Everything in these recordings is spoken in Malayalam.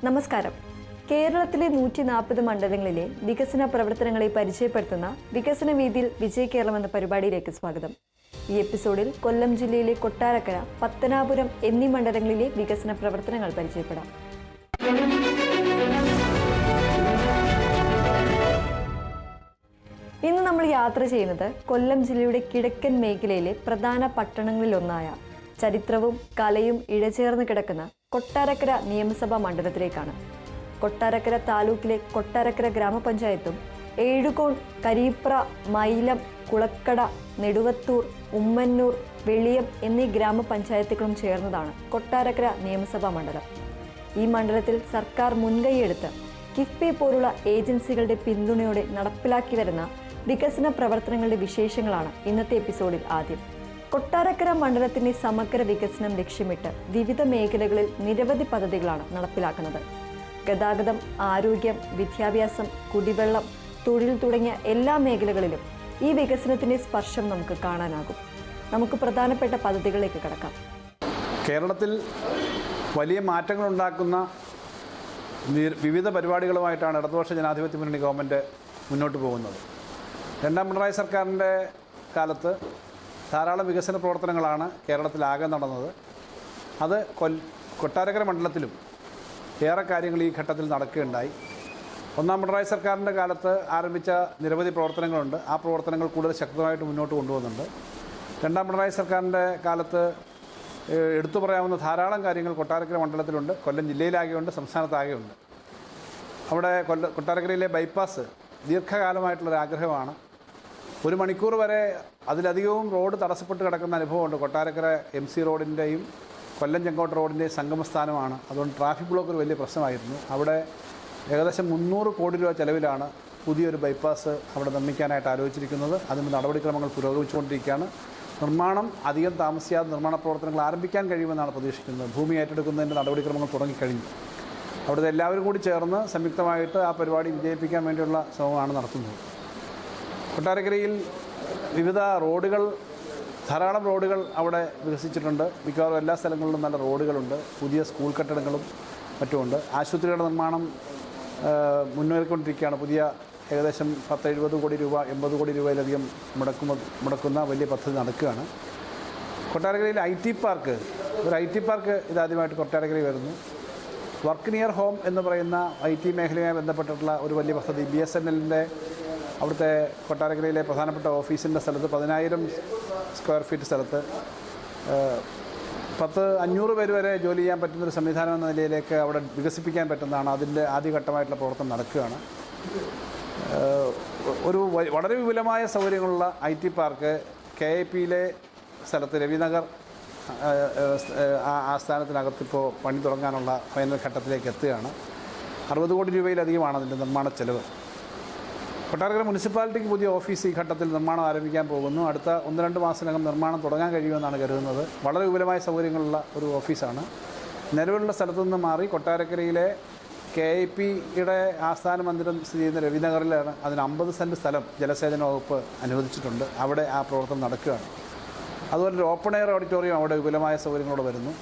നമസ്കാരം. കേരളത്തിലെ 140 മണ്ഡലങ്ങളിലെ വികസന പ്രവർത്തനങ്ങളെ പരിചയപ്പെടുത്തുന്ന വികസന വീതിയിൽ വിജയ കേരളം എന്ന പരിപാടിയിലേക്ക് സ്വാഗതം. ഈ എപ്പിസോഡിൽ കൊല്ലം ജില്ലയിലെ കൊട്ടാരക്കര, പത്തനാപുരം എന്നീ മണ്ഡലങ്ങളിലെ വികസന പ്രവർത്തനങ്ങൾ പരിചയപ്പെടാം. ഇന്ന് നമ്മൾ യാത്ര ചെയ്യുന്നത് കൊല്ലം ജില്ലയുടെ കിഴക്കൻ മേഖലയിലെ പ്രധാന പട്ടണങ്ങളിലൊന്നായ ചരിത്രവും കലയും ഇഴചേർന്ന് കിടക്കുന്ന കൊട്ടാരക്കര നിയമസഭാ മണ്ഡലത്തിലേക്കാണ്. കൊട്ടാരക്കര താലൂക്കിലെ കൊട്ടാരക്കര ഗ്രാമപഞ്ചായത്തും ഏഴുകോൺ, കരീപ്ര, മൈലം, കുളക്കട, നെടുവത്തൂർ, ഉമ്മന്നൂർ, വെളിയം എന്നീ ഗ്രാമപഞ്ചായത്തുകളും ചേർന്നതാണ് കൊട്ടാരക്കര നിയമസഭാ മണ്ഡലം. ഈ മണ്ഡലത്തിൽ സർക്കാർ മുൻകൈയെടുത്ത് കിഫ്ബി പോലുള്ള ഏജൻസികളുടെ പിന്തുണയോടെ നടപ്പിലാക്കി വരുന്ന വികസന പ്രവർത്തനങ്ങളുടെ വിശേഷങ്ങളാണ് ഇന്നത്തെ എപ്പിസോഡിൽ ആദ്യം. കൊട്ടാരക്കര മണ്ഡലത്തിന്റെ സമഗ്ര വികസനം ലക്ഷ്യമിട്ട് വിവിധ മേഖലകളിൽ നിരവധി പദ്ധതികളാണ് നടപ്പിലാക്കുന്നത്. ഗതാഗതം, ആരോഗ്യം, വിദ്യാഭ്യാസം, കുടിവെള്ളം, തൊഴിൽ തുടങ്ങിയ എല്ലാ മേഖലകളിലും ഈ വികസനത്തിന്റെ സ്പർശം നമുക്ക് കാണാനാകും. നമുക്ക് പ്രധാനപ്പെട്ട പദ്ധതികളിലേക്ക് കടക്കാം. കേരളത്തിൽ വലിയ മാറ്റങ്ങളുണ്ടാക്കുന്ന വിവിധ പരിപാടികളുമായിട്ടാണ് ഇടതുപക്ഷ ജനാധിപത്യ മുന്നണി ഗവൺമെൻറ് മുന്നോട്ട് പോകുന്നത്. രണ്ടാം പിണറായി സർക്കാരിൻ്റെ കാലത്ത് ധാരാളം വികസന പ്രവർത്തനങ്ങളാണ് കേരളത്തിലാകെ നടന്നത്. അത് കൊട്ടാരക്കര മണ്ഡലത്തിലും ഏറെ കാര്യങ്ങൾ ഈ ഘട്ടത്തിൽ നടക്കുകയുണ്ടായി. ഒന്നാം പിണറായി സർക്കാരിൻ്റെ കാലത്ത് ആരംഭിച്ച നിരവധി പ്രവർത്തനങ്ങളുണ്ട്. ആ പ്രവർത്തനങ്ങൾ കൂടുതൽ ശക്തമായിട്ട് മുന്നോട്ട് കൊണ്ടുപോകുന്നുണ്ട്. രണ്ടാം പിണറായി സർക്കാരിൻ്റെ കാലത്ത് എടുത്തു പറയാവുന്ന ധാരാളം കാര്യങ്ങൾ കൊട്ടാരക്കര മണ്ഡലത്തിലുണ്ട്. കൊല്ലം ജില്ലയിലാകെയുണ്ട്, സംസ്ഥാനത്താകെയുണ്ട്. അവിടെ കൊട്ടാരക്കരയിലെ ബൈപ്പാസ് ദീർഘകാലമായിട്ടുള്ളൊരാഗ്രഹമാണ്. 1 മണിക്കൂർ വരെ അതിലധികവും റോഡ് തടസ്സപ്പെട്ട് കിടക്കുന്ന അനുഭവമുണ്ട്. കൊട്ടാരക്കര MC റോഡിൻ്റെയും കൊല്ലം ചെങ്കോട്ട റോഡിൻ്റെയും സംഗമസ്ഥാനമാണ്. അതുകൊണ്ട് ട്രാഫിക് ബ്ലോക്ക് ഒരു വലിയ പ്രശ്നമായിരുന്നു. അവിടെ ഏകദേശം 300 കോടി രൂപ ചെലവിലാണ് പുതിയൊരു ബൈപ്പാസ് അവിടെ നിർമ്മിക്കാനായിട്ട് ആലോചിച്ചിരിക്കുന്നത്. അതിന് നടപടിക്രമങ്ങൾ പുരോഗമിച്ചുകൊണ്ടിരിക്കുകയാണ്. നിർമ്മാണം അധികം താമസിയാതെ നിർമ്മാണ പ്രവർത്തനങ്ങൾ ആരംഭിക്കാൻ കഴിയുമെന്നാണ് പ്രതീക്ഷിക്കുന്നത്. ഭൂമി ഏറ്റെടുക്കുന്നതിൻ്റെ നടപടിക്രമങ്ങൾ തുടങ്ങിക്കഴിഞ്ഞു. അവിടുത്തെ എല്ലാവരും കൂടി ചേർന്ന് സംയുക്തമായിട്ട് ആ പരിപാടി വിജയിപ്പിക്കാൻ വേണ്ടിയുള്ള ശ്രമമാണ് നടത്തുന്നത്. കൊട്ടാരക്കരയിൽ വിവിധ റോഡുകൾ, ധാരാളം റോഡുകൾ അവിടെ വികസിച്ചിട്ടുണ്ട്. മിക്കവാറും എല്ലാ സ്ഥലങ്ങളിലും നല്ല റോഡുകളുണ്ട്. പുതിയ സ്കൂൾ കെട്ടിടങ്ങളും മറ്റുമുണ്ട്. ആശുപത്രിയുടെ നിർമ്മാണം മുന്നേറിക്കൊണ്ടിരിക്കുകയാണ്. പുതിയ ഏകദേശം 70 കോടി രൂപ, 80 കോടി രൂപയിലധികം മുടക്കുന്ന വലിയ പദ്ധതി നടക്കുകയാണ്. കൊട്ടാരക്കരയിൽ IT പാർക്ക്, ഒരു IT പാർക്ക് ഇതാദ്യമായിട്ട് കൊട്ടാരക്കരയിൽ വരുന്നു. വർക്ക് നിയർ ഹോം എന്ന് പറയുന്ന IT മേഖലയുമായി ബന്ധപ്പെട്ടിട്ടുള്ള ഒരു വലിയ പദ്ധതി BSNLൻ്റെ അവിടുത്തെ കൊട്ടാരക്കരയിലെ പ്രധാനപ്പെട്ട ഓഫീസിൻ്റെ സ്ഥലത്ത് 10,000 സ്ക്വയർ ഫീറ്റ് സ്ഥലത്ത് 500 പേര് വരെ ജോലി ചെയ്യാൻ പറ്റുന്നൊരു സംവിധാനം എന്ന നിലയിലേക്ക് അവിടെ വികസിപ്പിക്കാൻ പറ്റുന്നതാണ്. അതിൻ്റെ ആദ്യഘട്ടമായിട്ടുള്ള പ്രവർത്തനം നടക്കുകയാണ്. ഒരു വളരെ വിപുലമായ സൗകര്യങ്ങളുള്ള IT പാർക്ക് KIPയിലെ സ്ഥലത്ത് രവിനഗർ ആസ്ഥാനത്തിനകത്തിപ്പോൾ പണി തുടങ്ങാനുള്ള ഫൈനൽ ഘട്ടത്തിലേക്ക് എത്തുകയാണ്. 60 കോടി രൂപയിലധികമാണ് അതിൻ്റെ നിർമ്മാണ ചെലവ്. കൊട്ടാരക്കര മുനിസിപ്പാലിറ്റിക്ക് പുതിയ ഓഫീസ് ഈ ഘട്ടത്തിൽ നിർമ്മാണം ആരംഭിക്കാൻ പോകുന്നു. അടുത്ത 1-2 മാസത്തിനകം നിർമ്മാണം തുടങ്ങാൻ കഴിയുമെന്നാണ് കരുതുന്നത്. വളരെ വിപുലമായ സൗകര്യങ്ങളുള്ള ഒരു ഓഫീസാണ്. നിലവിലുള്ള സ്ഥലത്തു നിന്ന് മാറി കൊട്ടാരക്കരയിലെ KIPയുടെ ആസ്ഥാന മന്ദിരം സ്ഥിതി ചെയ്യുന്ന രവിനഗറിലാണ്. അതിന് 50 സെൻറ്റ് സ്ഥലം ജലസേചന വകുപ്പ് അനുവദിച്ചിട്ടുണ്ട്. അവിടെ ആ പ്രവർത്തനം നടക്കുകയാണ്. അതുപോലെ ഒരു ഓപ്പൺ എയർ ഓഡിറ്റോറിയം അവിടെ വിപുലമായ സൗകര്യങ്ങളോട് വരുന്നു.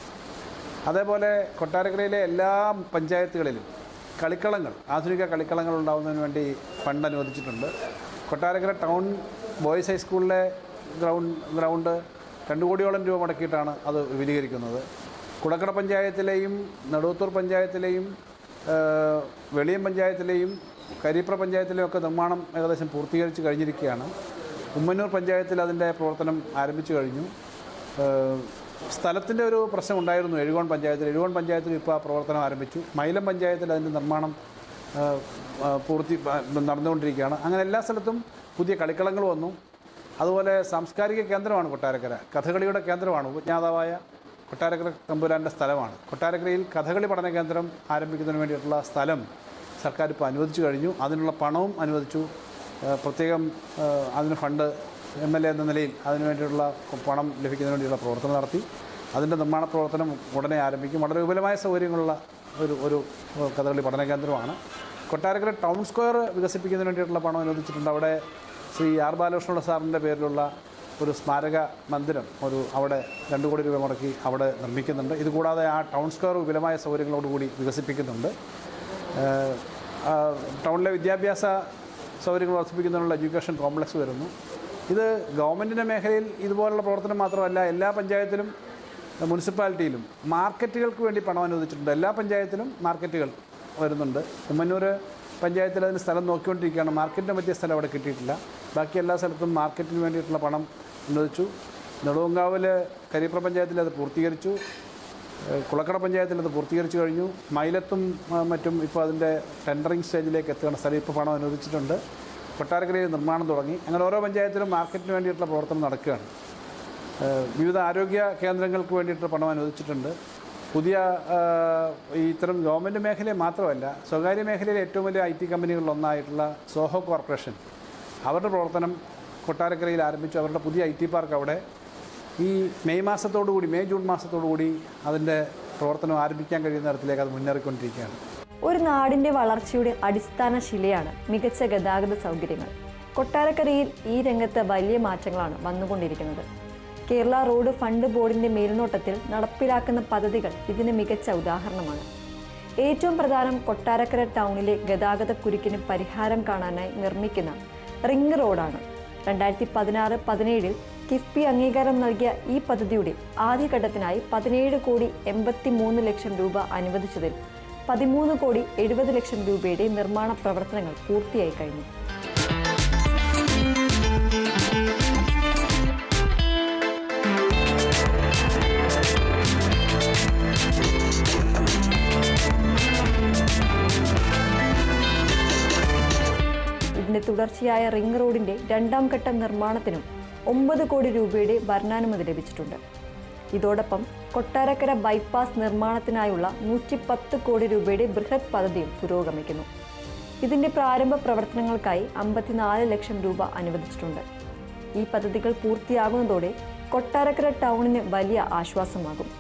അതേപോലെ കൊട്ടാരക്കരയിലെ എല്ലാ പഞ്ചായത്തുകളിലും കളിക്കളങ്ങൾ, ആധുനിക കളിക്കളങ്ങൾ ഉണ്ടാകുന്നതിന് വേണ്ടി ഫണ്ട് അനുവദിച്ചിട്ടുണ്ട്. കൊട്ടാരക്കര ടൗൺ ബോയ്സ് ഹൈസ്കൂളിലെ ഗ്രൗണ്ട് 2 കോടിയോളം രൂപ മുടക്കിയിട്ടാണ് അത് വിപുലീകരിക്കുന്നത്. കുളക്കട പഞ്ചായത്തിലെയും നെടുവത്തൂർ പഞ്ചായത്തിലെയും വെളിയം പഞ്ചായത്തിലെയും കരീപ്ര പഞ്ചായത്തിലെയും ഒക്കെ നിർമ്മാണം ഏകദേശം പൂർത്തീകരിച്ച് കഴിഞ്ഞിരിക്കുകയാണ്. ഉമ്മന്നൂർ പഞ്ചായത്തിൽ അതിൻ്റെ പ്രവർത്തനം ആരംഭിച്ചു കഴിഞ്ഞു. സ്ഥലത്തിൻ്റെ ഒരു പ്രശ്നം ഉണ്ടായിരുന്നു എഴുകോൺ പഞ്ചായത്തിൽ ഇപ്പോൾ ആ പ്രവർത്തനം ആരംഭിച്ചു. മൈലം പഞ്ചായത്തിൽ അതിൻ്റെ നിർമ്മാണം നടന്നുകൊണ്ടിരിക്കുകയാണ്. അങ്ങനെ എല്ലാ സ്ഥലത്തും പുതിയ കളിക്കളങ്ങൾ വന്നു. അതുപോലെ സാംസ്കാരിക കേന്ദ്രമാണ് കൊട്ടാരക്കര. കഥകളിയുടെ കേന്ദ്രമാണ്. ഉപജ്ഞാതാവായ കൊട്ടാരക്കര തമ്പുരാൻ്റെ സ്ഥലമാണ്. കൊട്ടാരക്കരയിൽ കഥകളി പഠന കേന്ദ്രം ആരംഭിക്കുന്നതിന് വേണ്ടിയിട്ടുള്ള സ്ഥലം സർക്കാർ ഇപ്പോൾ അനുവദിച്ചു കഴിഞ്ഞു. അതിനുള്ള പണവും അനുവദിച്ചു. പ്രത്യേകം അതിന് ഫണ്ട് MLA എന്ന നിലയിൽ അതിനു വേണ്ടിയുള്ള പണം ലഭിക്കുന്നതിന് വേണ്ടിയുള്ള പ്രവർത്തനം നടത്തി. അതിൻ്റെ നിർമ്മാണ പ്രവർത്തനം ഉടനെ ആരംഭിക്കും. വളരെ വിപുലമായ സൗകര്യങ്ങളുള്ള ഒരു കഥകളി പഠന കേന്ദ്രമാണ്. കൊട്ടാരക്കര ടൗൺ സ്ക്വയർ വികസിപ്പിക്കുന്നതിന് വേണ്ടിയിട്ടുള്ള പണം അനുവദിച്ചിട്ടുണ്ട്. അവിടെ ശ്രീ R. ബാലകൃഷ്ണപിള്ള സാറിൻ്റെ പേരിലുള്ള ഒരു സ്മാരക മന്ദിരം അവിടെ 2 കോടി രൂപ മുടക്കി അവിടെ നിർമ്മിക്കുന്നുണ്ട്. ഇതുകൂടാതെ ആ ടൗൺ സ്ക്വയർ വിപുലമായ സൗകര്യങ്ങളോടുകൂടി വികസിപ്പിക്കുന്നുണ്ട്. ടൗണിലെ വിദ്യാഭ്യാസ സൗകര്യങ്ങൾ വർദ്ധിപ്പിക്കുന്നതിനുള്ള എഡ്യൂക്കേഷൻ കോംപ്ലക്സ് വരുന്നു. ഇത് ഗവൺമെൻറ്റിൻ്റെ മേഖലയിൽ ഇതുപോലുള്ള പ്രവർത്തനം മാത്രമല്ല, എല്ലാ പഞ്ചായത്തിലും മുനിസിപ്പാലിറ്റിയിലും മാർക്കറ്റുകൾക്ക് വേണ്ടി പണം അനുവദിച്ചിട്ടുണ്ട്. എല്ലാ പഞ്ചായത്തിലും മാർക്കറ്റുകൾ വരുന്നുണ്ട്. ഉമ്മന്നൂർ പഞ്ചായത്തിൽ അതിന് സ്ഥലം നോക്കിക്കൊണ്ടിരിക്കുകയാണ്. മാർക്കറ്റിന് പറ്റിയ സ്ഥലം അവിടെ കിട്ടിയിട്ടില്ല. ബാക്കി എല്ലാ സ്ഥലത്തും മാർക്കറ്റിന് വേണ്ടിയിട്ടുള്ള പണം അനുവദിച്ചു. നെടുവങ്കാവിൽ കരിപ്ര പഞ്ചായത്തിൽ അത് പൂർത്തീകരിച്ചു. കുളക്കട പഞ്ചായത്തിൽ അത് പൂർത്തീകരിച്ചു കഴിഞ്ഞു. മൈലത്തും മറ്റും ഇപ്പോൾ അതിൻ്റെ ടെൻഡറിങ് സ്റ്റേജിലേക്ക് എത്തുകയാണ്. സ്ഥലം ഇപ്പോൾ പണം അനുവദിച്ചിട്ടുണ്ട്. കൊട്ടാരക്കരയിൽ നിർമ്മാണം തുടങ്ങി. അങ്ങനെ ഓരോ പഞ്ചായത്തിലും മാർക്കറ്റിന് വേണ്ടിയിട്ടുള്ള പ്രവർത്തനം നടക്കുകയാണ്. വിവിധ ആരോഗ്യ കേന്ദ്രങ്ങൾക്ക് വേണ്ടിയിട്ട് പണം അനുവദിച്ചിട്ടുണ്ട്. പുതിയ ഇത്തരം ഗവൺമെൻറ് മേഖലയെ മാത്രമല്ല, സ്വകാര്യ മേഖലയിലെ ഏറ്റവും വലിയ IT കമ്പനികളിലൊന്നായിട്ടുള്ള സോഹോ കോർപ്പറേഷൻ അവരുടെ പ്രവർത്തനം കൊട്ടാരക്കരയിൽ ആരംഭിച്ചു. അവരുടെ പുതിയ IT പാർക്ക് അവിടെ ഈ മെയ് ജൂൺ മാസത്തോടുകൂടി അതിൻ്റെ പ്രവർത്തനം ആരംഭിക്കാൻ കഴിയുന്ന തരത്തിലേക്ക് അത് മുന്നേറിക്കൊണ്ടിരിക്കുകയാണ്. ഒരു നാടിൻ്റെ വളർച്ചയുടെ അടിസ്ഥാന ശിലയാണ് മികച്ച ഗതാഗത സൗകര്യങ്ങൾ. കൊട്ടാരക്കരയിൽ ഈ രംഗത്ത് വലിയ മാറ്റങ്ങളാണ് വന്നുകൊണ്ടിരിക്കുന്നത്. കേരള റോഡ് ഫണ്ട് ബോർഡിൻ്റെ മേൽനോട്ടത്തിൽ നടപ്പിലാക്കുന്ന പദ്ധതികൾ ഇതിന് മികച്ച ഉദാഹരണമാണ്. ഏറ്റവും പ്രധാനം കൊട്ടാരക്കര ടൗണിലെ ഗതാഗത കുരുക്കിന് പരിഹാരം കാണാനായി നിർമ്മിക്കുന്ന റിംഗ് റോഡാണ്. 2016-17 കിഫ്ബി അംഗീകാരം നൽകിയ ഈ പദ്ധതിയുടെ ആദ്യഘട്ടത്തിനായി 17,83 ലക്ഷം രൂപ അനുവദിച്ചതിൽ 13,70 ലക്ഷം രൂപയുടെ നിർമ്മാണ പ്രവർത്തനങ്ങൾ പൂർത്തിയായി കഴിഞ്ഞു. ഇതിന്റെ തുടർച്ചയായ റിംഗ് റോഡിന്റെ 2ാം ഘട്ട നിർമ്മാണത്തിനും 9 കോടി രൂപയുടെ ഭരണാനുമതി ലഭിച്ചിട്ടുണ്ട്. ഇതോടൊപ്പം കൊട്ടാരക്കര ബൈപ്പാസ് നിർമ്മാണത്തിനായുള്ള 110 കോടി രൂപയുടെ ബൃഹത് പദ്ധതിയും പുരോഗമിക്കുന്നു. ഇതിന്റെ പ്രാരംഭ പ്രവർത്തനങ്ങൾക്കായി 54 ലക്ഷം രൂപ അനുവദിച്ചിട്ടുണ്ട്. ഈ പദ്ധതികൾ പൂർത്തിയാകുന്നതോടെ കൊട്ടാരക്കര ടൗണിന് വലിയ ആശ്വാസമാകും.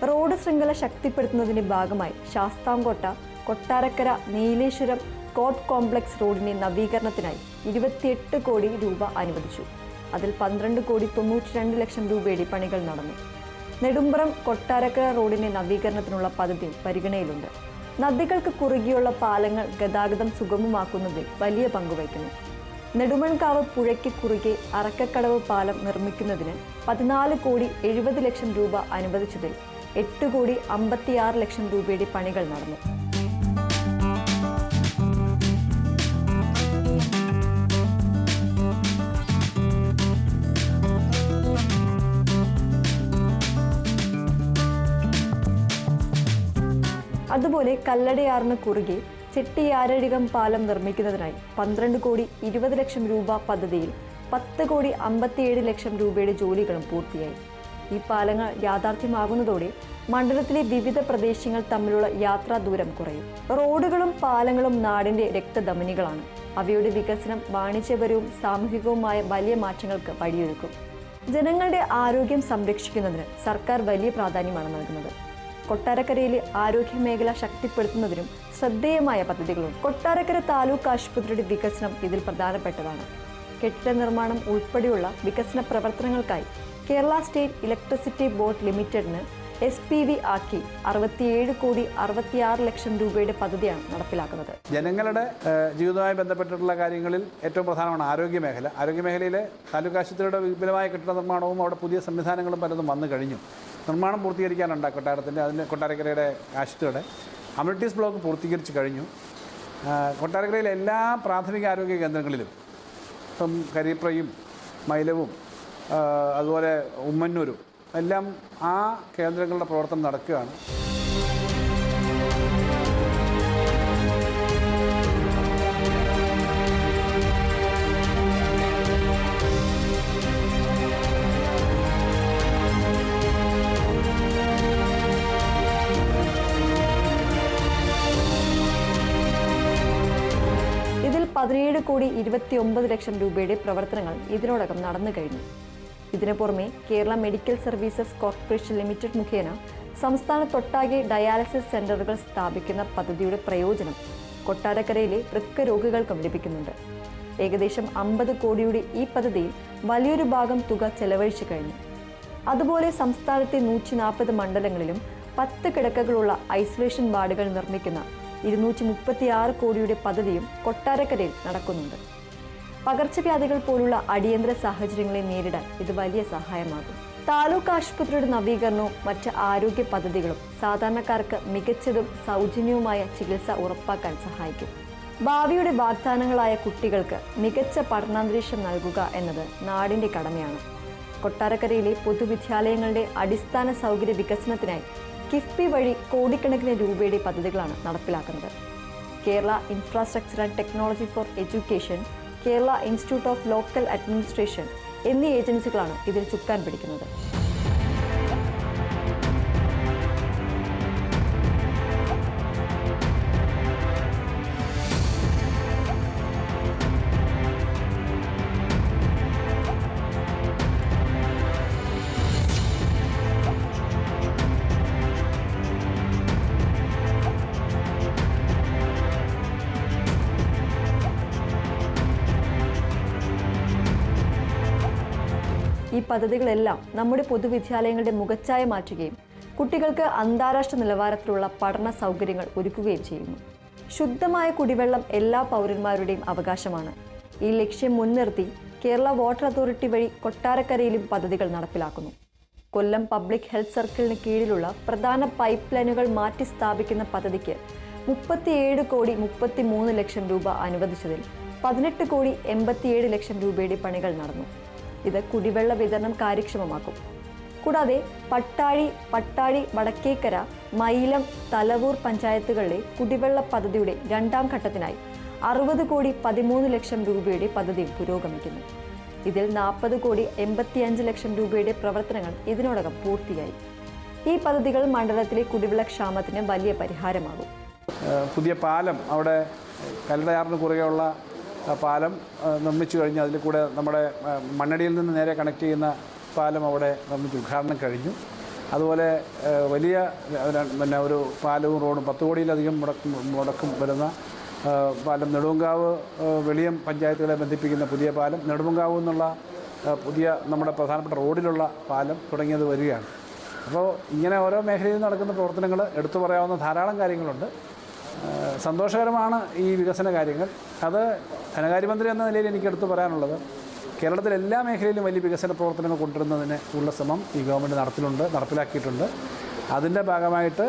റോഡ് ശൃംഖല ശക്തിപ്പെടുത്തുന്നതിന്റെ ഭാഗമായി ശാസ്താംകോട്ട കൊട്ടാരക്കര നീലേശ്വരം കോർട്ട് കോംപ്ലക്സ് റോഡിന്റെ നവീകരണത്തിനായി 28 കോടി രൂപ അനുവദിച്ചു. അതിൽ 12,92 ലക്ഷം രൂപയുടെ പണികൾ നടന്നു. നെടുമ്പ്രം കൊട്ടാരക്കര റോഡിന്റെ നവീകരണത്തിനുള്ള പദ്ധതി പരിഗണനയിലുണ്ട്. നദികൾക്ക് കുറുകെയുള്ള പാലങ്ങൾ ഗതാഗതം സുഗമമാക്കുന്നതിൽ വലിയ പങ്കുവയ്ക്കുന്നു. നെടുമൺകാവ് പുഴയ്ക്ക് കുറുകെ അറക്കക്കടവ് പാലം നിർമ്മിക്കുന്നതിന് 14,70 ലക്ഷം രൂപ അനുവദിച്ചതിൽ 8,56 ലക്ഷം രൂപയുടെ പണികൾ നടന്നു. അതുപോലെ കല്ലടയാറിന് കുറുകെ ചെട്ടിയാരഴികം പാലം നിർമ്മിക്കുന്നതിനായി 12,20 ലക്ഷം രൂപ പദ്ധതിയിൽ 10,57 ലക്ഷം രൂപയുടെ ജോലികളും പൂർത്തിയായി. ഈ പാലങ്ങൾ യാഥാർത്ഥ്യമാകുന്നതോടെ മണ്ഡലത്തിലെ വിവിധ പ്രദേശങ്ങൾ തമ്മിലുള്ള യാത്രാ ദൂരം കുറയും. റോഡുകളും പാലങ്ങളും നാടിന്റെ രക്തധമനികളാണ്. അവയുടെ വികസനം വാണിജ്യപരവും സാമൂഹികവുമായ വലിയ മാറ്റങ്ങൾക്ക് വഴിയൊരുക്കും. ജനങ്ങളുടെ ആരോഗ്യം സംരക്ഷിക്കുന്നതിന് സർക്കാർ വലിയ പ്രാധാന്യമാണ് നൽകുന്നത്. കൊട്ടാരക്കരയിലെ ആരോഗ്യ മേഖല ശക്തിപ്പെടുത്തുന്നതിനും ശ്രദ്ധേയമായ പദ്ധതികളുണ്ട്. കൊട്ടാരക്കര താലൂക്ക് ആശുപത്രിയുടെ വികസനം ഇതിൽ പ്രധാനപ്പെട്ടതാണ്. കെട്ടിട നിർമ്മാണം ഉൾപ്പെടെയുള്ള വികസന പ്രവർത്തനങ്ങൾക്കായി കേരള സ്റ്റേറ്റ് ഇലക്ട്രിസിറ്റി ബോർഡ് ലിമിറ്റഡിന് SPV ആക്കി 67,66 ലക്ഷം രൂപയുടെ പദ്ധതിയാണ് നടപ്പിലാക്കുന്നത്. ജനങ്ങളുടെ ജീവിതവുമായി ബന്ധപ്പെട്ടിട്ടുള്ള കാര്യങ്ങളിൽ ഏറ്റവും പ്രധാനമാണ് ആരോഗ്യമേഖല. ആരോഗ്യമേഖലയിലെ താലൂക്ക് ആശുപത്രിയുടെ വിപുലമായ കെട്ടിട നിർമ്മാണവും അവിടെ പുതിയ സംവിധാനങ്ങളും പലതും വന്നു കഴിഞ്ഞു. നിർമ്മാണം പൂർത്തീകരിക്കാനുണ്ട് കൊട്ടാരക്കരയുടെ ആശുപത്രിയുടെ അമ്യൂണിറ്റീസ് ബ്ലോക്ക് പൂർത്തീകരിച്ച് കഴിഞ്ഞു. കൊട്ടാരക്കരയിലെ എല്ലാ പ്രാഥമിക ആരോഗ്യ കേന്ദ്രങ്ങളിലും ഇപ്പം കരിപ്രയും മൈലവും അതുപോലെ ഉമ്മന്നൂരും എല്ലാം ആ കേന്ദ്രങ്ങളുടെ പ്രവർത്തനം നടക്കുകയാണ്. ഇതിൽ 17,29 ലക്ഷം രൂപയുടെ പ്രവർത്തനങ്ങൾ ഇതിനോടകം നടന്നു കഴിഞ്ഞു. ഇതിനു പുറമെ Kerala medical services corporation limited മുഖേന സംസ്ഥാനത്തൊട്ടാകെ ഡയാലിസിസ് സെന്ററുകൾ സ്ഥാപിക്കുന്ന പദ്ധതിയുടെ പ്രയോജനം കൊട്ടാരക്കരയിലെ വൃക്ക രോഗികൾക്കും ലഭിക്കുന്നുണ്ട്. ഏകദേശം 50 കോടിയുടെ ഈ പദ്ധതിയിൽ വലിയൊരു ഭാഗം തുക ചെലവഴിച്ചു കഴിഞ്ഞു. അതുപോലെ സംസ്ഥാനത്തെ 140 മണ്ഡലങ്ങളിലും 10 കിടക്കകളുള്ള ഐസൊലേഷൻ വാർഡുകൾ നിർമ്മിക്കുന്ന 236 കോടിയുടെ പദ്ധതിയും കൊട്ടാരക്കരയിൽ നടക്കുന്നുണ്ട്. പകർച്ചവ്യാധികൾ പോലുള്ള അടിയന്തര സാഹചര്യങ്ങളെ നേരിടാൻ ഇത് വലിയ സഹായമാകും. താലൂക്ക് ആശുപത്രിയുടെ നവീകരണവും മറ്റ് ആരോഗ്യ പദ്ധതികളും സാധാരണക്കാർക്ക് മികച്ചതും സൗജന്യവുമായ ചികിത്സ ഉറപ്പാക്കാൻ സഹായിക്കും. ഭാവിയുടെ വാഗ്ദാനങ്ങളായ കുട്ടികൾക്ക് മികച്ച പഠനാന്തരീക്ഷം നൽകുക എന്നത് നാടിൻ്റെ കടമയാണ്. കൊട്ടാരക്കരയിലെ പൊതുവിദ്യാലയങ്ങളുടെ അടിസ്ഥാന സൗകര്യ വികസനത്തിനായി കിഫ്ബി വഴി കോടിക്കണക്കിന് രൂപയുടെ പദ്ധതികളാണ് നടപ്പിലാക്കുന്നത്. Kerala infrastructure and technology for education, Kerala institute of local administration എന്നീ ഏജൻസികളാണ് ഇതിൽ ചുക്കാൻ പിടിക്കുന്നത്. ഈ പദ്ധതികളെല്ലാം നമ്മുടെ പൊതുവിദ്യാലയങ്ങളുടെ മുഖച്ഛായ മാറ്റുകയും കുട്ടികൾക്ക് അന്താരാഷ്ട്ര നിലവാരത്തിലുള്ള പഠന സൗകര്യങ്ങൾ ഒരുക്കുകയും ചെയ്യുന്നു. ശുദ്ധമായ കുടിവെള്ളം എല്ലാ പൗരന്മാരുടെയും അവകാശമാണ്. ഈ ലക്ഷ്യം മുൻനിർത്തി കേരള വാട്ടർ അതോറിറ്റി വഴി കൊട്ടാരക്കരയിലും പദ്ധതികൾ നടപ്പിലാക്കുന്നു. കൊല്ലം പബ്ലിക് ഹെൽത്ത് സർക്കിളിന് കീഴിലുള്ള പ്രധാന പൈപ്പ് ലൈനുകൾ മാറ്റി സ്ഥാപിക്കുന്ന പദ്ധതിക്ക് 37 കോടി 33 ലക്ഷം രൂപ അനുവദിച്ചതിൽ 18 കോടി 87 ലക്ഷം രൂപയുടെ പണികൾ നടന്നു. ഇത് കുടിവെള്ള വിതരണം കാര്യക്ഷമമാക്കും. കൂടാതെ പട്ടാഴി, വടക്കേക്കര, മയിലം, തലവൂർ പഞ്ചായത്തുകളിലെ കുടിവെള്ള പദ്ധതിയുടെ 2ാം ഘട്ടത്തിനായി 60 കോടി 13 ലക്ഷം രൂപയുടെ പദ്ധതി പുരോഗമിക്കുന്നു. ഇതിൽ 40 കോടി 85 ലക്ഷം രൂപയുടെ പ്രവർത്തനങ്ങൾ ഇതിനോടകം പൂർത്തിയായി. ഈ പദ്ധതികൾ മണ്ഡലത്തിലെ കുടിവെള്ള ക്ഷാമത്തിന് വലിയ പരിഹാരമാകും. പുതിയ പാലം അവിടെ കല്ലടയാറിന് കുറുകെയുള്ള പാലം നിർമ്മിച്ചു കഴിഞ്ഞ് അതിൽ കൂടെ നമ്മുടെ മണ്ണടിയിൽ നിന്ന് നേരെ കണക്ട് ചെയ്യുന്ന പാലം അവിടെ നിർമ്മിച്ച് ഉദ്ഘാടനം കഴിഞ്ഞു. അതുപോലെ വലിയ ഒരു പാലവും റോഡും 10 കോടിയിലധികം മുടക്കും വരുന്ന പാലം, നെടുമങ്കാവ് വെളിയം പഞ്ചായത്തുകളെ ബന്ധിപ്പിക്കുന്ന പുതിയ പാലം, നെടുമങ്കാവ് എന്നുള്ള പുതിയ നമ്മുടെ പ്രധാനപ്പെട്ട റോഡിലുള്ള പാലം തുടങ്ങിയത് വരികയാണ്. അപ്പോൾ ഇങ്ങനെ ഓരോ മേഖലയിൽ നടക്കുന്ന പ്രവർത്തനങ്ങൾ എടുത്തു പറയാവുന്ന ധാരാളം കാര്യങ്ങളുണ്ട്. സന്തോഷകരമാണ് ഈ വികസന കാര്യങ്ങൾ. അത് ധനകാര്യമന്ത്രി എന്ന നിലയിൽ എനിക്ക് എടുത്തു പറയാനുള്ളത്, കേരളത്തിലെ എല്ലാ മേഖലയിലും വലിയ വികസന പ്രവർത്തനങ്ങൾ കൊണ്ടുവരുന്നതിന് ഉള്ള ശ്രമം ഈ ഗവൺമെൻറ് നടപ്പിലാക്കിയിട്ടുണ്ട്. അതിൻ്റെ ഭാഗമായിട്ട്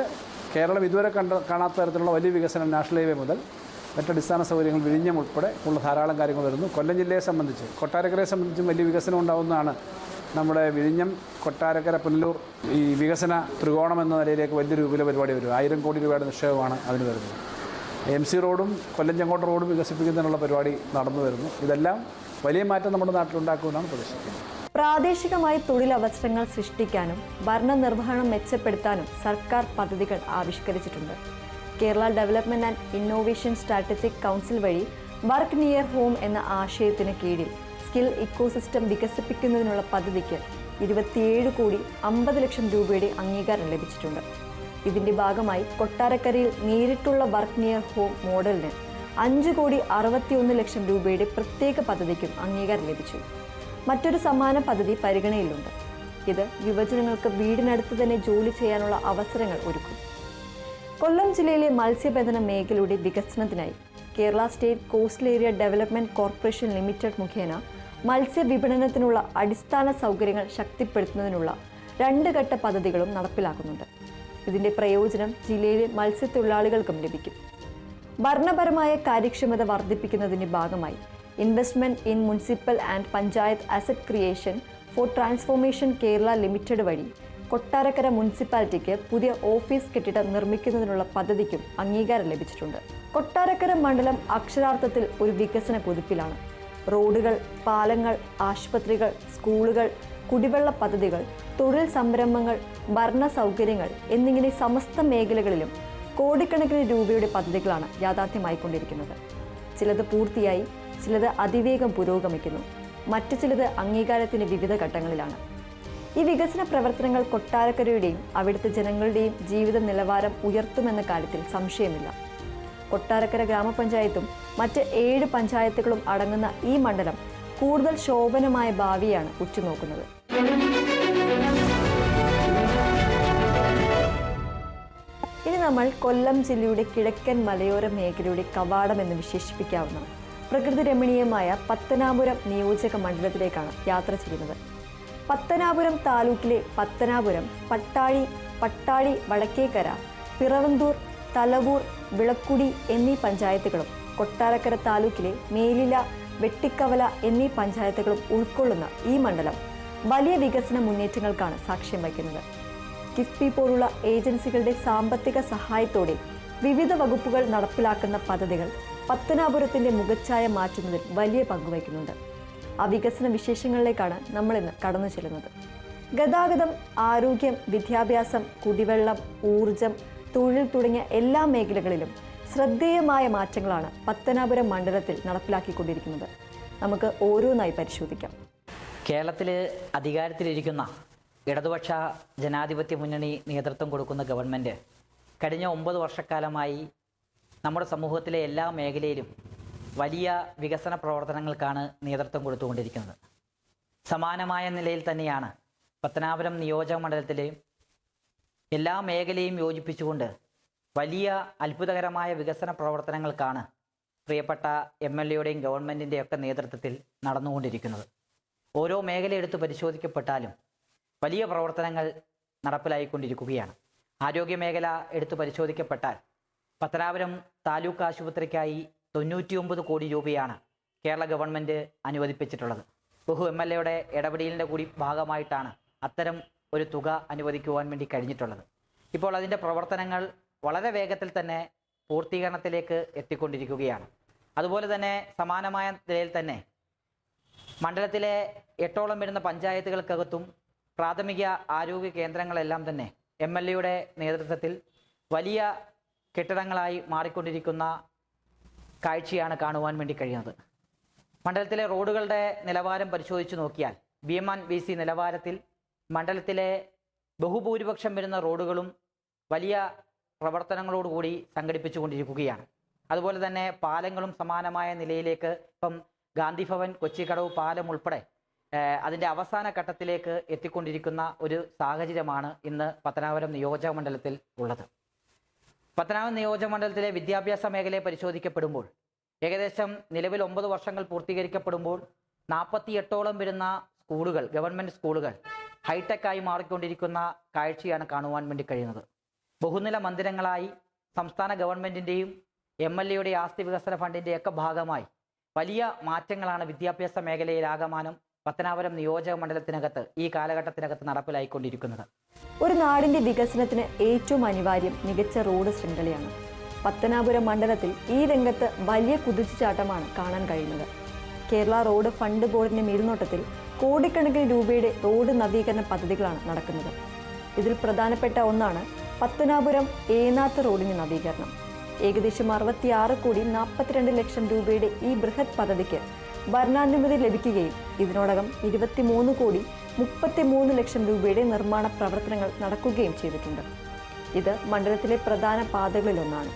കേരളം ഇതുവരെ കാണാത്ത തരത്തിലുള്ള വലിയ വികസനം നാഷണൽ ഹൈവേ മുതൽ മറ്റടിസ്ഥാന സൗകര്യങ്ങൾ വിഴിഞ്ഞം ഉൾപ്പെടെ ഉള്ള ധാരാളം കാര്യങ്ങൾ വരുന്നു. കൊല്ലം ജില്ലയെ സംബന്ധിച്ച്, കൊട്ടാരക്കരയെ സംബന്ധിച്ചും വലിയ വികസനം ഉണ്ടാകുന്നതാണ്. നമ്മുടെ വിഴിഞ്ഞം, കൊട്ടാരക്കര, പുനലൂർ ഈ വികസന ത്രികോണം എന്ന നിലയിലേക്ക് വലിയൊരു വിപുല പരിപാടി വരും. 1000 കോടി രൂപയുടെ നിക്ഷേപമാണ് അതിന് വരുന്നത്. MC റോഡും കൊല്ലം ചെങ്കോട്ട റോഡും വികസിപ്പിക്കുന്നതിനുള്ള പരിപാടി നടന്നു വരുന്നു. ഇതെല്ലാം വലിയ മാറ്റം നമ്മുടെ നാട്ടിലുണ്ടാക്കുമെന്നാണ് പ്രതീക്ഷിക്കുന്നത്. പ്രാദേശികമായി തൊഴിലവസരങ്ങൾ സൃഷ്ടിക്കാനും ഭരണനിർവഹണം മെച്ചപ്പെടുത്താനും സർക്കാർ പദ്ധതികൾ ആവിഷ്കരിച്ചിട്ടുണ്ട്. Kerala development and innovation strategic council വഴി വർക്ക് നിയർ ഹോം എന്ന ആശയത്തിന് കീഴിൽ സ്കിൽ ഇക്കോസിസ്റ്റം വികസിപ്പിക്കുന്നതിനുള്ള പദ്ധതിക്ക് 27 കോടി 50 ലക്ഷം രൂപയുടെ അംഗീകാരം ലഭിച്ചിട്ടുണ്ട്. ഇതിന്റെ ഭാഗമായി കൊട്ടാരക്കരയിൽ നേരിട്ടുള്ള വർക്ക് നിയർ ഹോം മോഡലിന് 5 കോടി 61 ലക്ഷം രൂപയുടെ പ്രത്യേക പദ്ധതിക്കും അംഗീകാരം ലഭിച്ചു. മറ്റൊരു സമാന പദ്ധതി പരിഗണനയിലുണ്ട്. ഇത് യുവജനങ്ങൾക്ക് വീടിനടുത്ത് തന്നെ ജോലി ചെയ്യാനുള്ള അവസരങ്ങൾ ഒരുക്കും. കൊല്ലം ജില്ലയിലെ മത്സ്യബന്ധന മേഖലയുടെ വികസനത്തിനായി Kerala state coastal area development corporation limited മുഖേന മത്സ്യവിപണനത്തിനുള്ള അടിസ്ഥാന സൗകര്യങ്ങൾ ശക്തിപ്പെടുത്തുന്നതിനുള്ള 2 ഘട്ട പദ്ധതികളും നടപ്പിലാക്കുന്നുണ്ട്. ഇതിന്റെ പ്രയോജനം ജില്ലയിലെ മത്സ്യത്തൊഴിലാളികൾക്കും ലഭിക്കും. ഭരണപരമായ കാര്യക്ഷമത വർദ്ധിപ്പിക്കുന്നതിന്റെ ഭാഗമായി investment in municipal and panchayat asset creation four transformation Kerala limited വഴി കൊട്ടാരക്കര മുനിസിപ്പാലിറ്റിക്ക് പുതിയ ഓഫീസ് കെട്ടിടം നിർമ്മിക്കുന്നതിനുള്ള പദ്ധതിക്കും അംഗീകാരം ലഭിച്ചിട്ടുണ്ട്. കൊട്ടാരക്കര മണ്ഡലം അക്ഷരാർത്ഥത്തിൽ ഒരു വികസന കുതിപ്പിലാണ്. റോഡുകൾ, പാലങ്ങൾ, ആശുപത്രികൾ, സ്കൂളുകൾ, കുടിവെള്ള പദ്ധതികൾ, തൊഴിൽ സംരംഭങ്ങൾ, ഭരണ സൗകര്യങ്ങൾ എന്നിങ്ങനെ സമസ്ത മേഖലകളിലും കോടിക്കണക്കിന് രൂപയുടെ പദ്ധതികളാണ് യാഥാർത്ഥ്യമായിക്കൊണ്ടിരിക്കുന്നത്. ചിലത് പൂർത്തിയായി, ചിലത് അതിവേഗം പുരോഗമിക്കുന്നു, മറ്റു ചിലത് അംഗീകാരത്തിന് വിവിധ ഘട്ടങ്ങളിലാണ്. ഈ വികസന പ്രവർത്തനങ്ങൾ കൊട്ടാരക്കരയുടെയും അവിടുത്തെ ജനങ്ങളുടെയും ജീവിത നിലവാരം ഉയർത്തുമെന്ന കാര്യത്തിൽ സംശയമില്ല. കൊട്ടാരക്കര ഗ്രാമപഞ്ചായത്തും മറ്റ് 7 പഞ്ചായത്തുകളും അടങ്ങുന്ന ഈ മണ്ഡലം കൂടുതൽ ശോഭനമായ ഭാവിയാണ് ഉറ്റുനോക്കുന്നത്. ഇനി നമ്മൾ കൊല്ലം ജില്ലയുടെ കിഴക്കൻ മലയോര മേഖലയുടെ കവാടം എന്ന് വിശേഷിപ്പിക്കാവുന്ന പ്രകൃതി രമണീയമായ പത്തനാപുരം നിയോജക മണ്ഡലത്തിലേക്കാണ് യാത്ര ചെയ്യുന്നത്. പത്തനാപുരം താലൂക്കിലെ പത്തനാപുരം, പട്ടാഴി, വടക്കേക്കര, പിറവന്തൂർ, തലവൂർ, വിളക്കുടി എന്നീ പഞ്ചായത്തുകളും കൊട്ടാരക്കര താലൂക്കിലെ മേലില, വെട്ടിക്കവല എന്നീ പഞ്ചായത്തുകളും ഉൾക്കൊള്ളുന്ന ഈ മണ്ഡലം വലിയ വികസന മുന്നേറ്റങ്ങൾക്കാണ് സാക്ഷ്യം വഹിക്കുന്നത്. കിഫ്ബി പോലുള്ള ഏജൻസികളുടെ സാമ്പത്തിക സഹായത്തോടെ വിവിധ വകുപ്പുകൾ നടപ്പിലാക്കുന്ന പദ്ധതികൾ പത്തനാപുരത്തിന്റെ മുഖച്ഛായ മാറ്റുന്നതിൽ വലിയ പങ്കുവയ്ക്കുന്നുണ്ട്. ആ വികസന വിശേഷങ്ങളിലേക്കാണ് നമ്മൾ ഇന്ന് കടന്നു ചെല്ലുന്നത്. ഗതാഗതം, ആരോഗ്യം, വിദ്യാഭ്യാസം, കുടിവെള്ളം, ഊർജം, തൊഴിൽ തുടങ്ങിയ എല്ലാ മേഖലകളിലും ശ്രദ്ധേയമായ മാറ്റങ്ങളാണ് പത്തനാപുരം മണ്ഡലത്തിൽ നടപ്പിലാക്കിക്കൊണ്ടിരിക്കുന്നത്. നമുക്ക് ഓരോന്നായി പരിശോധിക്കാം. കേരളത്തിൽ അധികാരത്തിലിരിക്കുന്ന ഇടതുപക്ഷ ജനാധിപത്യ മുന്നണി നേതൃത്വം കൊടുക്കുന്ന ഗവൺമെൻറ് കഴിഞ്ഞ 9 വർഷക്കാലമായി നമ്മുടെ സമൂഹത്തിലെ എല്ലാ മേഖലയിലും വലിയ വികസന പ്രവർത്തനങ്ങൾക്കാണ് നേതൃത്വം കൊടുത്തുകൊണ്ടിരിക്കുന്നത്. സമാനമായ നിലയിൽ തന്നെയാണ് പത്തനാപുരം നിയോജക മണ്ഡലത്തിലെ എല്ലാ മേഖലയും യോജിപ്പിച്ചുകൊണ്ട് വലിയ അത്ഭുതകരമായ വികസന പ്രവർത്തനങ്ങൾക്കാണ് പ്രിയപ്പെട്ട MLAയുടെയും ഗവൺമെൻറ്റിൻ്റെയൊക്കെ നേതൃത്വത്തിൽ നടന്നുകൊണ്ടിരിക്കുന്നത്. ഓരോ മേഖല എടുത്ത് പരിശോധിക്കപ്പെട്ടാലും വലിയ പ്രവർത്തനങ്ങൾ നടപ്പിലായിക്കൊണ്ടിരിക്കുകയാണ്. ആരോഗ്യ മേഖല എടുത്ത് പരിശോധിക്കപ്പെട്ടാൽ പത്തനാപുരം താലൂക്ക് ആശുപത്രിക്കായി 99 കോടി രൂപയാണ് കേരള ഗവൺമെൻറ് അനുവദിപ്പിച്ചിട്ടുള്ളത്. MLAയുടെ ഇടപെടലിൻ്റെ കൂടി ഭാഗമായിട്ടാണ് അത്തരം ഒരു തുക അനുവദിക്കുവാൻ വേണ്ടി കഴിഞ്ഞിട്ടുള്ളത്. ഇപ്പോൾ അതിൻ്റെ പ്രവർത്തനങ്ങൾ വളരെ വേഗത്തിൽ തന്നെ പൂർത്തീകരണത്തിലേക്ക് എത്തിക്കൊണ്ടിരിക്കുകയാണ്. അതുപോലെ തന്നെ സമാനമായ നിലയിൽ തന്നെ മണ്ഡലത്തിലെ 8ഓളം വരുന്ന പഞ്ചായത്തുകൾക്കകത്തും പ്രാഥമിക ആരോഗ്യ കേന്ദ്രങ്ങളെല്ലാം തന്നെ MLAയുടെ നേതൃത്വത്തിൽ വലിയ കെട്ടിടങ്ങളായി മാറിക്കൊണ്ടിരിക്കുന്ന കാഴ്ചയാണ് കാണുവാൻ വേണ്ടി കഴിയുന്നത്. മണ്ഡലത്തിലെ റോഡുകളുടെ നിലവാരം പരിശോധിച്ച് നോക്കിയാൽ BMC നിലവാരത്തിൽ മണ്ഡലത്തിലെ ബഹുഭൂരിപക്ഷം വരുന്ന റോഡുകളും വലിയ പ്രവർത്തനങ്ങളോടുകൂടി സംഘടിപ്പിച്ചുകൊണ്ടിരിക്കുകയാണ്. അതുപോലെ തന്നെ പാലങ്ങളും സമാനമായ നിലയിലേക്ക് ഇപ്പം ഗാന്ധി ഭവൻ, കൊച്ചിക്കടവ് പാലം ഉൾപ്പെടെ അതിൻ്റെ അവസാന ഘട്ടത്തിലേക്ക് എത്തിക്കൊണ്ടിരിക്കുന്ന ഒരു സാഹചര്യമാണ് ഇന്ന് പത്തനാപുരം നിയോജക മണ്ഡലത്തിൽ ഉള്ളത്. പത്തനാപുരം നിയോജക മണ്ഡലത്തിലെ വിദ്യാഭ്യാസ മേഖലയെ പരിശോധിക്കപ്പെടുമ്പോൾ ഏകദേശം നിലവിൽ 9 വർഷങ്ങൾ പൂർത്തീകരിക്കപ്പെടുമ്പോൾ 48ഓളം വരുന്ന സ്കൂളുകൾ, ഗവൺമെൻറ് സ്കൂളുകൾ ഹൈടെക്കായി മാറിക്കൊണ്ടിരിക്കുന്ന കാഴ്ചയാണ് കാണുവാൻ വേണ്ടി കഴിയുന്നത്. ബഹുനില മന്ദിരങ്ങളായി സംസ്ഥാന ഗവൺമെൻറ്റിൻ്റെയും MLAയുടെ ആസ്തി വികസന ഫണ്ടിൻ്റെയൊക്കെ ഭാഗമായി വലിയ മാറ്റങ്ങളാണ് വിദ്യാഭ്യാസ മേഖലയിലാകമാനം പത്തനാപുരം നിയോജക മണ്ഡലത്തിനകത്ത് ഈ കാലഘട്ടത്തിനകത്ത് നടപ്പിലായിക്കൊണ്ടിരിക്കുന്നത്. ഒരു നാടിന്റെ വികസനത്തിന് ഏറ്റവും അനിവാര്യം മികച്ച റോഡ് ശൃംഖലയാണ്. പത്തനാപുരം മണ്ഡലത്തിൽ ഈ രംഗത്ത് വലിയ കുതിച്ചുചാട്ടമാണ് കാണാൻ കഴിയുന്നത്. കേരള റോഡ് ഫണ്ട് ബോർഡിന്റെ മേൽനോട്ടത്തിൽ കോടിക്കണക്കിന് രൂപയുടെ റോഡ് നവീകരണ പദ്ധതികളാണ് നടക്കുന്നത്. ഇതിൽ പ്രധാനപ്പെട്ട ഒന്നാണ് പത്തനാപുരം ഏനാത്ത് റോഡിന്റെ നവീകരണം. ഏകദേശം 66 കോടി 42 ലക്ഷം രൂപയുടെ ഈ ബൃഹത് പദ്ധതിക്ക് ഭരണാനുമതി ലഭിക്കുകയും ഇതിനോടകം 23 കോടി 33 ലക്ഷം രൂപയുടെ നിർമ്മാണ പ്രവർത്തനങ്ങൾ നടക്കുകയും ചെയ്തിട്ടുണ്ട്. ഇത് മണ്ഡലത്തിലെ പ്രധാന പാതകളിലൊന്നാണ്.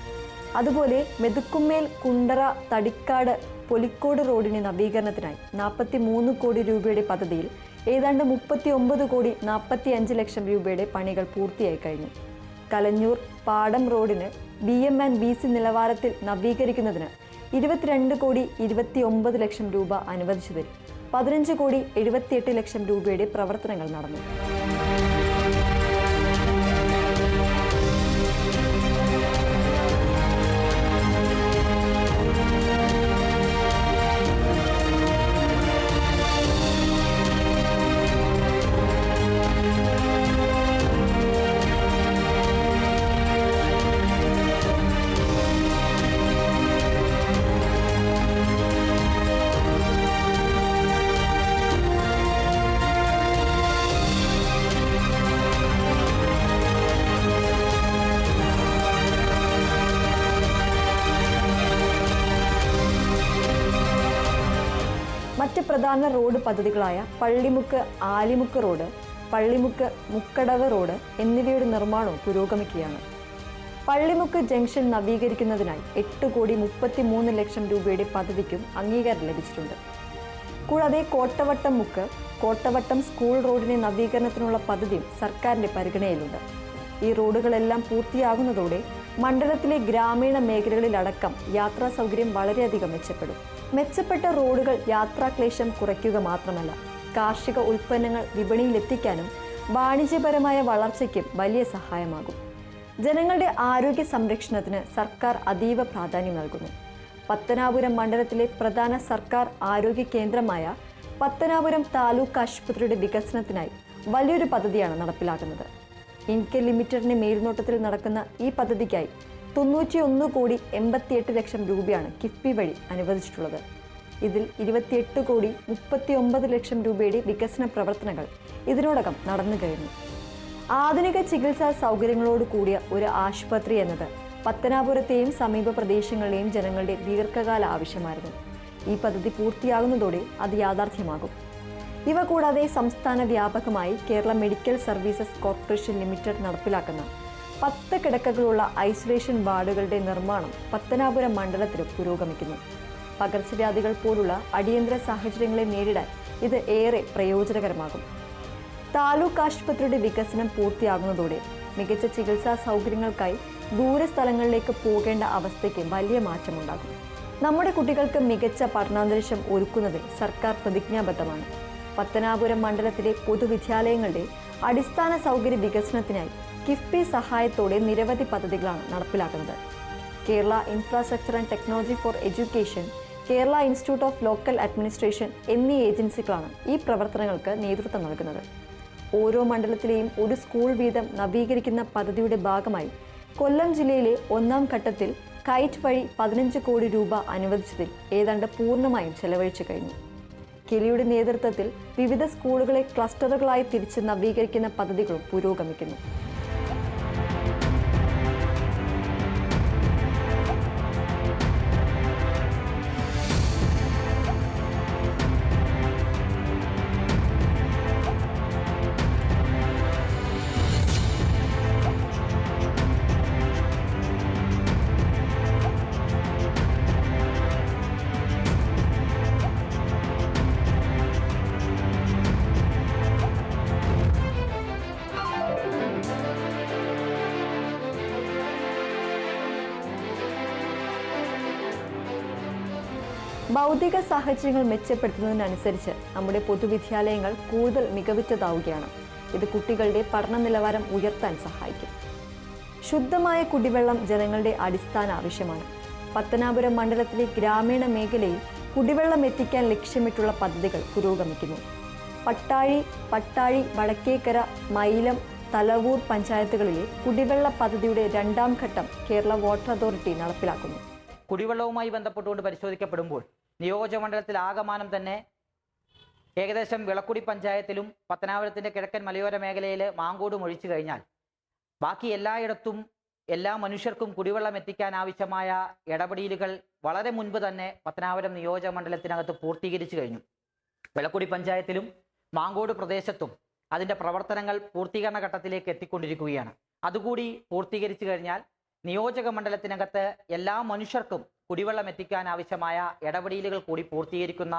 അതുപോലെ മെതുക്കുമ്മേൽ, കുണ്ടറ, തടിക്കാട്, പൊലിക്കോട് റോഡിന്റെ നവീകരണത്തിനായി 43 കോടി രൂപയുടെ പദ്ധതിയിൽ ഏതാണ്ട് 39 കോടി 45 ലക്ഷം രൂപയുടെ പണികൾ പൂർത്തിയായി കഴിഞ്ഞു. കലഞ്ഞൂർ പാടം റോഡിന് BMC നിലവാരത്തിൽ നവീകരിക്കുന്നതിന് 22 കോടി 29 ലക്ഷം രൂപ അനുവദിച്ചതിൽ 15 കോടി 78 ലക്ഷം രൂപയുടെ പ്രവർത്തനങ്ങൾ നടന്നു. മറ്റ് പ്രധാന റോഡ് പദ്ധതികളായ പള്ളിമുക്ക് ആലിമുക്ക് റോഡ്, പള്ളിമുക്ക് മുക്കടവ് റോഡ് എന്നിവയുടെ നിർമ്മാണവും പുരോഗമിക്കുകയാണ്. പള്ളിമുക്ക് ജംഗ്ഷൻ നവീകരിക്കുന്നതിനായി 8,33,00,000 രൂപയുടെ പദ്ധതിക്കും അംഗീകാരം ലഭിച്ചിട്ടുണ്ട്. കൂടാതെ കോട്ടവട്ടം മുക്ക്, കോട്ടവട്ടം സ്കൂൾ റോഡിന്റെ നവീകരണത്തിനുള്ള പദ്ധതിയും സർക്കാരിന്റെ പരിഗണനയിലുണ്ട്. ഈ റോഡുകളെല്ലാം പൂർത്തിയാകുന്നതോടെ മണ്ഡലത്തിലെ ഗ്രാമീണ മേഖലകളിലടക്കം യാത്രാ സൗകര്യം വളരെയധികം മെച്ചപ്പെടും. മെച്ചപ്പെട്ട റോഡുകൾ യാത്രാക്ലേശം കുറയ്ക്കുക മാത്രമല്ല, കാർഷിക ഉൽപ്പന്നങ്ങൾ വിപണിയിലെത്തിക്കാനും വാണിജ്യപരമായ വളർച്ചയ്ക്കും വലിയ സഹായമാകും. ജനങ്ങളുടെ ആരോഗ്യ സംരക്ഷണത്തിന് സർക്കാർ അതീവ പ്രാധാന്യം നൽകുന്നു. പത്തനാപുരം മണ്ഡലത്തിലെ പ്രധാന സർക്കാർ ആരോഗ്യ കേന്ദ്രമായ പത്തനാപുരം താലൂക്ക് ആശുപത്രിയുടെ വികസനത്തിനായി വലിയൊരു പദ്ധതിയാണ് നടപ്പിലാക്കുന്നത്. ഇൻകെ ലിമിറ്റഡിന്റെ മേൽനോട്ടത്തിൽ നടക്കുന്ന ഈ പദ്ധതിക്കായി 91,88,00,000 രൂപയാണ് കിഫ്ബി വഴി അനുവദിച്ചിട്ടുള്ളത്. ഇതിൽ 28,39,00,000 രൂപയുടെ വികസന പ്രവർത്തനങ്ങൾ ഇതിനോടകം നടന്നു കഴിഞ്ഞു. ആധുനിക ചികിത്സാ സൗകര്യങ്ങളോട് കൂടിയ ഒരു ആശുപത്രി എന്നത് പത്തനാപുരത്തെയും സമീപ പ്രദേശങ്ങളിലെയും ജനങ്ങളുടെ ദീർഘകാല ആവശ്യമായിരുന്നു. ഈ പദ്ധതി പൂർത്തിയാകുന്നതോടെ അത് യാഥാർത്ഥ്യമാകും. ഇവ കൂടാതെ സംസ്ഥാന വ്യാപകമായി Kerala medical services corporation limited നടപ്പിലാക്കുന്ന 10 കിടക്കകളുള്ള ഐസൊലേഷൻ വാർഡുകളുടെ നിർമ്മാണം പത്തനാപുരം മണ്ഡലത്തിലും പുരോഗമിക്കുന്നു. പകർച്ചവ്യാധികൾ പോലുള്ള അടിയന്തര സാഹചര്യങ്ങളെ നേരിടാൻ ഇത് ഏറെ പ്രയോജനകരമാകും. താലൂക്ക് ആശുപത്രിയുടെ വികസനം പൂർത്തിയാകുന്നതോടെ മികച്ച ചികിത്സാ സൗകര്യങ്ങൾക്കായി ദൂരസ്ഥലങ്ങളിലേക്ക് പോകേണ്ട അവസ്ഥയ്ക്ക് വലിയ മാറ്റമുണ്ടാകും. നമ്മുടെ കുട്ടികൾക്ക് മികച്ച പഠനാന്തരീക്ഷം ഒരുക്കുന്നതിൽ സർക്കാർ പ്രതിജ്ഞാബദ്ധമാണ്. പത്തനാപുരം മണ്ഡലത്തിലെ പൊതുവിദ്യാലയങ്ങളുടെ അടിസ്ഥാന സൗകര്യ വികസനത്തിനായി കിഫ്ബി സഹായത്തോടെ നിരവധി പദ്ധതികളാണ് നടപ്പിലാക്കുന്നത്. Kerala infrastructure and technology for education, Kerala institute of local administration എന്നീ ഏജൻസികളാണ് ഈ പ്രവർത്തനങ്ങൾക്ക് നേതൃത്വം നൽകുന്നത്. ഓരോ മണ്ഡലത്തിലെയും ഒരു സ്കൂൾ വീതം നവീകരിക്കുന്ന പദ്ധതിയുടെ ഭാഗമായി കൊല്ലം ജില്ലയിലെ 1ാം ഘട്ടത്തിൽ കൈറ്റ് വഴി 15 കോടി രൂപ അനുവദിച്ചതിൽ ഏതാണ്ട് പൂർണ്ണമായും ചെലവഴിച്ചു കഴിഞ്ഞു. കിലിയുടെ നേതൃത്വത്തിൽ വിവിധ സ്കൂളുകളെ ക്ലസ്റ്ററുകളായി തിരിച്ച് നവീകരിക്കുന്ന പദ്ധതികളും പുരോഗമിക്കുന്നു. ഭൗതിക സാഹചര്യങ്ങൾ മെച്ചപ്പെടുത്തുന്നതിനനുസരിച്ച് നമ്മുടെ പൊതുവിദ്യാലയങ്ങൾ കൂടുതൽ മികവുറ്റതാവുകയാണ്. ഇത് കുട്ടികളുടെ പഠന നിലവാരം ഉയർത്താൻ സഹായിക്കും. ശുദ്ധമായ കുടിവെള്ളം ജനങ്ങളുടെ അടിസ്ഥാന ആവശ്യമാണ്. പത്തനാപുരം മണ്ഡലത്തിലെ ഗ്രാമീണ മേഖലയിൽ കുടിവെള്ളം എത്തിക്കാൻ ലക്ഷ്യമിട്ടുള്ള പദ്ധതികൾ പുരോഗമിക്കുന്നു. പട്ടാഴി, വടക്കേക്കര, മൈലം, തലവൂർ പഞ്ചായത്തുകളിലെ കുടിവെള്ള പദ്ധതിയുടെ 2ാം ഘട്ടം കേരള വാട്ടർ അതോറിറ്റി നടപ്പിലാക്കുന്നു. കുടിവെള്ളവുമായി ബന്ധപ്പെട്ടുകൊണ്ട് പരിശോധിക്കപ്പെടുമ്പോൾ നിയോജകമണ്ഡലത്തിൽ ആകമാനം തന്നെ ഏകദേശം വിളക്കുടി പഞ്ചായത്തിലും പത്തനാപുരത്തിൻ്റെ കിഴക്കൻ മലയോര മേഖലയിൽ മാങ്കോടും ഒഴിച്ചു കഴിഞ്ഞാൽ ബാക്കി എല്ലായിടത്തും എല്ലാ മനുഷ്യർക്കും കുടിവെള്ളം എത്തിക്കാൻ ആവശ്യമായ ഇടപെടലുകൾ വളരെ മുൻപ് തന്നെ പത്തനാപുരം നിയോജകമണ്ഡലത്തിനകത്ത് പൂർത്തീകരിച്ചു കഴിഞ്ഞു. വിളക്കുടി പഞ്ചായത്തിലും മാങ്കോട് പ്രദേശത്തും അതിൻ്റെ പ്രവർത്തനങ്ങൾ പൂർത്തീകരണ ഘട്ടത്തിലേക്ക് എത്തിക്കൊണ്ടിരിക്കുകയാണ്. അതുകൂടി പൂർത്തീകരിച്ചു കഴിഞ്ഞാൽ നിയോജക മണ്ഡലത്തിനകത്ത് എല്ലാ മനുഷ്യർക്കും കുടിവെള്ളം എത്തിക്കാൻ ആവശ്യമായ ഇടപെടലുകൾ കൂടി പൂർത്തീകരിക്കുന്ന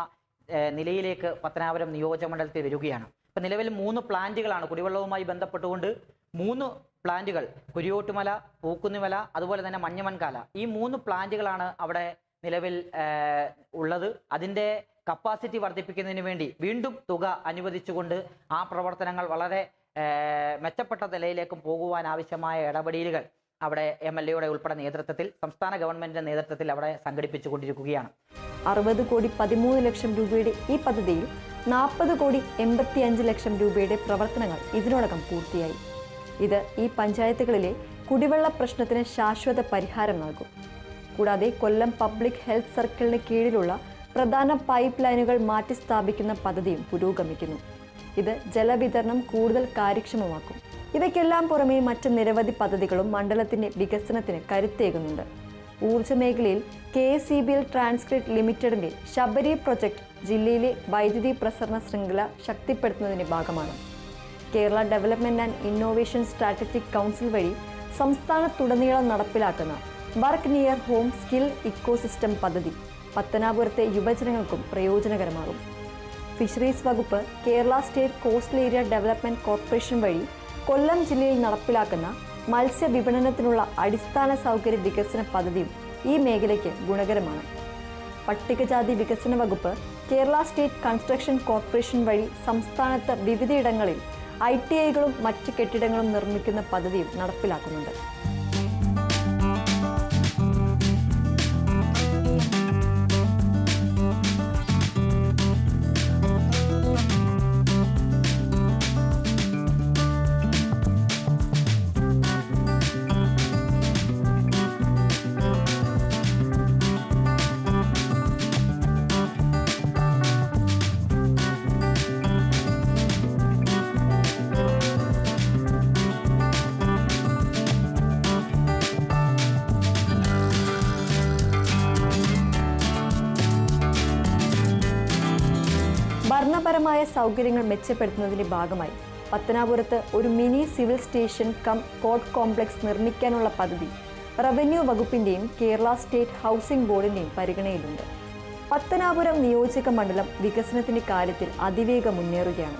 നിലയിലേക്ക് പത്തനാപുരം നിയോജകമണ്ഡലത്തിൽ വരികയാണ്. ഇപ്പം നിലവിൽ 3 പ്ലാന്റുകളാണ് കുടിവെള്ളവുമായി ബന്ധപ്പെട്ടുകൊണ്ട് 3 പ്ലാന്റുകൾ, കുരിയോട്ടുമല, പൂക്കുന്നിമല, അതുപോലെ തന്നെ മഞ്ഞമൺകാല, ഈ 3 പ്ലാന്റുകളാണ് അവിടെ നിലവിൽ ഉള്ളത്. അതിൻ്റെ കപ്പാസിറ്റി വർദ്ധിപ്പിക്കുന്നതിന് വേണ്ടി വീണ്ടും തുക അനുവദിച്ചുകൊണ്ട് ആ പ്രവർത്തനങ്ങൾ വളരെ മെച്ചപ്പെട്ട നിലയിലേക്കും പോകുവാൻ ആവശ്യമായ ഇടപെടലുകൾ അവിടെ MLA ഉൾപ്പെടെ നേതൃത്വത്തിൽ, സംസ്ഥാന ഗവൺമെന്റിന്റെ നേതൃത്വത്തിൽ അവിടെ സംഘടിപ്പിച്ചുകൊണ്ടിരിക്കുകയാണ്. 60,13,00,000 രൂപയുടെ ഈ പദ്ധതിയിൽ 40,85,00,000 രൂപയുടെ പ്രവർത്തനങ്ങൾ ഇതിനോടകം പൂർത്തിയായി. ഇത് ഈ പഞ്ചായത്തുകളിലെ കുടിവെള്ള പ്രശ്നത്തിന് ശാശ്വത പരിഹാരം നൽകും. കൂടാതെ കൊല്ലം പബ്ലിക് ഹെൽത്ത് സർക്കിളിന് കീഴിലുള്ള പ്രധാന പൈപ്പ് ലൈനുകൾ മാറ്റി സ്ഥാപിക്കുന്ന പദ്ധതിയും പുരോഗമിക്കുന്നു. ഇത് ജലവിതരണം കൂടുതൽ കാര്യക്ഷമമാക്കും. ഇവയ്ക്കെല്ലാം പുറമെ മറ്റ് നിരവധി പദ്ധതികളും മണ്ഡലത്തിന്റെ വികസനത്തിന് കരുത്തേകുന്നുണ്ട്. ഊർജ്ജ മേഖലയിൽ KSEBL ട്രാൻസ്ക്രിപ്റ്റ് ലിമിറ്റഡിന്റെ ശബരി പ്രൊജക്ട് ജില്ലയിലെ വൈദ്യുതി പ്രസരണ ശൃംഖല ശക്തിപ്പെടുത്തുന്നതിന്റെ ഭാഗമാണ്. Kerala development and innovation strategic council വഴി സംസ്ഥാനത്തുടനീളം നടപ്പിലാക്കുന്ന work near home skill ecosystem പദ്ധതി പത്തനാപുരത്തെ യുവജനങ്ങൾക്കും പ്രയോജനകരമാകും. ഫിഷറീസ് വകുപ്പ് Kerala state coastal area development corporation വഴി കൊല്ലം ജില്ലയിൽ നടപ്പിലാക്കുന്ന മത്സ്യവിപണനത്തിനുള്ള അടിസ്ഥാന സൗകര്യ വികസന പദ്ധതിയും ഈ മേഖലയ്ക്ക് ഗുണകരമാണ്. പട്ടികജാതി വികസന വകുപ്പ് കേരള സ്റ്റേറ്റ് കൺസ്ട്രക്ഷൻ കോർപ്പറേഷൻ വഴി സംസ്ഥാനത്ത് വിവിധയിടങ്ങളിൽ ITIകളും മറ്റ് കെട്ടിടങ്ങളും നിർമ്മിക്കുന്ന പദ്ധതിയും നടപ്പിലാക്കുന്നുണ്ട്. ഭരണപരമായ സൗകര്യങ്ങൾ മെച്ചപ്പെടുത്തുന്നതിന്റെ ഭാഗമായി പത്തനാപുരത്ത് ഒരു mini civil station cum court complex നിർമ്മിക്കാനുള്ള പദ്ധതി റവന്യൂ വകുപ്പിന്റെയും കേരള സ്റ്റേറ്റ് ഹൗസിംഗ് ബോർഡിന്റെയും പരിഗണനയിലുണ്ട്. പത്തനാപുരം നിയോജക മണ്ഡലം വികസനത്തിന്റെ കാര്യത്തിൽ അതിവേഗം മുന്നേറുകയാണ്.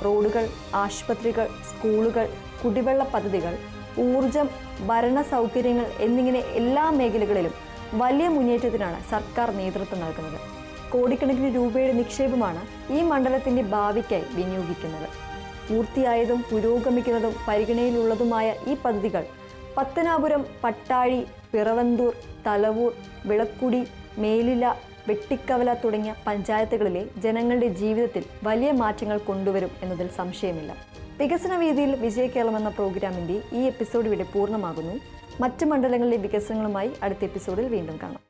റോഡുകൾ, ആശുപത്രികൾ, സ്കൂളുകൾ, കുടിവെള്ള പദ്ധതികൾ, ഊർജം, ഭരണ സൗകര്യങ്ങൾ എന്നിങ്ങനെ എല്ലാ മേഖലകളിലും വലിയ മുന്നേറ്റത്തിനാണ് സർക്കാർ നേതൃത്വം നൽകുന്നത്. കോടിക്കണക്കിന് രൂപയുടെ നിക്ഷേപമാണ് ഈ മണ്ഡലത്തിന്റെ ഭാവിക്കായി വിനിയോഗിക്കുന്നത്. പൂർത്തിയായതും പുരോഗമിക്കുന്നതും പരിഗണനയിലുള്ളതുമായ ഈ പദ്ധതികൾ പത്തനാപുരം, പട്ടാഴി, പിറവന്തൂർ, തലവൂർ, വിളക്കുടി, മേലില, വെട്ടിക്കവല തുടങ്ങിയ പഞ്ചായത്തുകളിലെ ജനങ്ങളുടെ ജീവിതത്തിൽ വലിയ മാറ്റങ്ങൾ കൊണ്ടുവരും എന്നതിൽ സംശയമില്ല. വികസന വീതിയിൽ വിജയകേരളം എന്ന പ്രോഗ്രാമിന്റെ ഈ എപ്പിസോഡ് ഇവിടെ പൂർണ്ണമാകുന്നു. മറ്റ് മണ്ഡലങ്ങളിലെ വികസനങ്ങളുമായി അടുത്ത എപ്പിസോഡിൽ വീണ്ടും കാണാം.